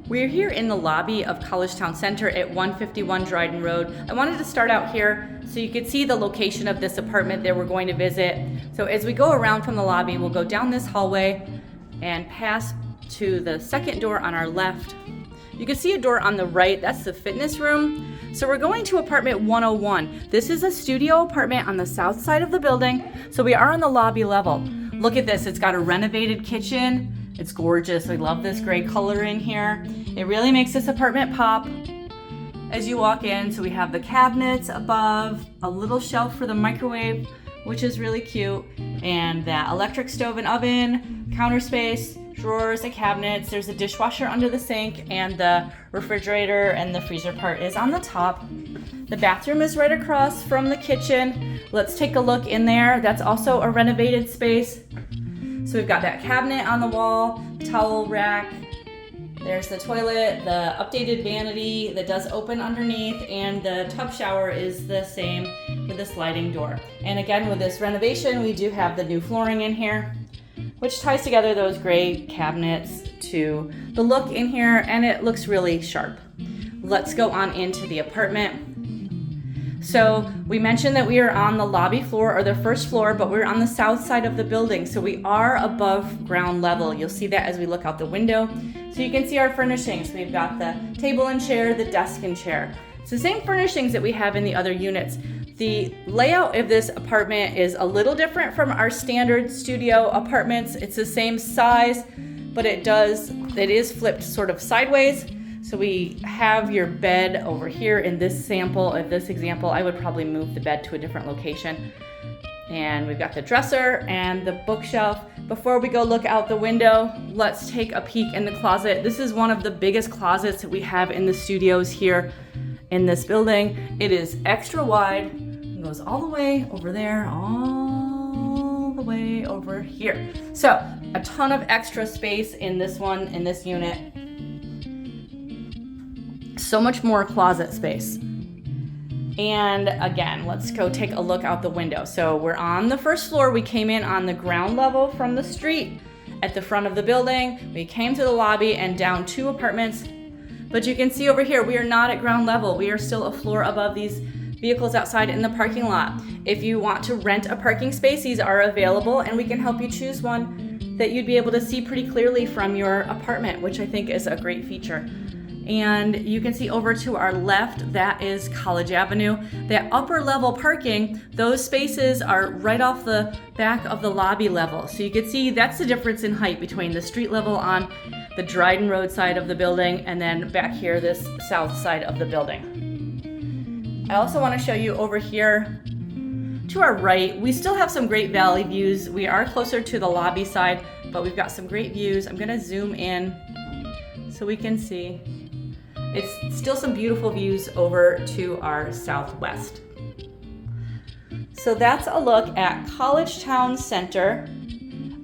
We're here in the lobby of Collegetown Center at 151 Dryden Road. I wanted to start out here so you could see the location of this apartment that we're going to visit. So as we go around from the lobby, we'll go down this hallway and pass to the second door on our left. You can see a door on the right, that's the fitness room. So we're going to apartment 101. This is a studio apartment on the south side of the building. So we are on the lobby level. Look at this, it's got a renovated kitchen. It's gorgeous. I love this gray color in here. It really makes this apartment pop as you walk in. So we have the cabinets above, a little shelf for the microwave, which is really cute, and that electric stove and oven, counter space, drawers and cabinets. There's a dishwasher under the sink, and the refrigerator and the freezer part is on the top. The bathroom is right across from the kitchen. Let's take a look in there. That's also a renovated space. So we've got that cabinet on the wall, towel rack. There's the toilet, the updated vanity that does open underneath, and the tub shower is the same with the sliding door. And again, with this renovation, we do have the new flooring in here, which ties together those gray cabinets to the look in here, and it looks really sharp. Let's go on into the apartment. So we mentioned that we are on the lobby floor or the first floor, but we're on the south side of the building. So we are above ground level. You'll see that as we look out the window. So you can see our furnishings. We've got the table and chair, the desk and chair. It's the same furnishings that we have in the other units. The layout of this apartment is a little different from our standard studio apartments. It's the same size, but it is flipped sort of sideways. So we have your bed over here in this example. I would probably move the bed to a different location. And we've got the dresser and the bookshelf. Before we go look out the window, let's take a peek in the closet. This is one of the biggest closets that we have in the studios here in this building. It is extra wide. It goes all the way over there, all the way over here. So a ton of extra space in this unit. So much more closet space. And again, let's go take a look out the window. So we're on the first floor. We came in on the ground level from the street at the front of the building. We came to the lobby and down 2 apartments. But you can see over here, we are not at ground level. We are still a floor above these vehicles outside in the parking lot. If you want to rent a parking space, these are available, and we can help you choose one that you'd be able to see pretty clearly from your apartment, which I think is a great feature. And you can see over to our left, that is College Avenue. That upper level parking, those spaces are right off the back of the lobby level. So you can see that's the difference in height between the street level on the Dryden Road side of the building and then back here, this south side of the building. I also want to show you over here to our right, we still have some great valley views. We are closer to the lobby side, but we've got some great views. I'm going to zoom in so we can see. It's still some beautiful views over to our southwest. So that's a look at Collegetown Center,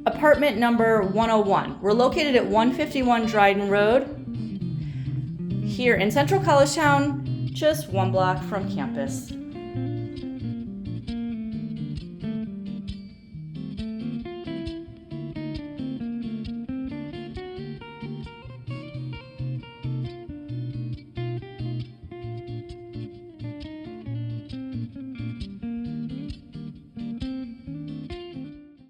apartment number 101. We're located at 151 Dryden Road, here in central Collegetown, just 1 block from campus.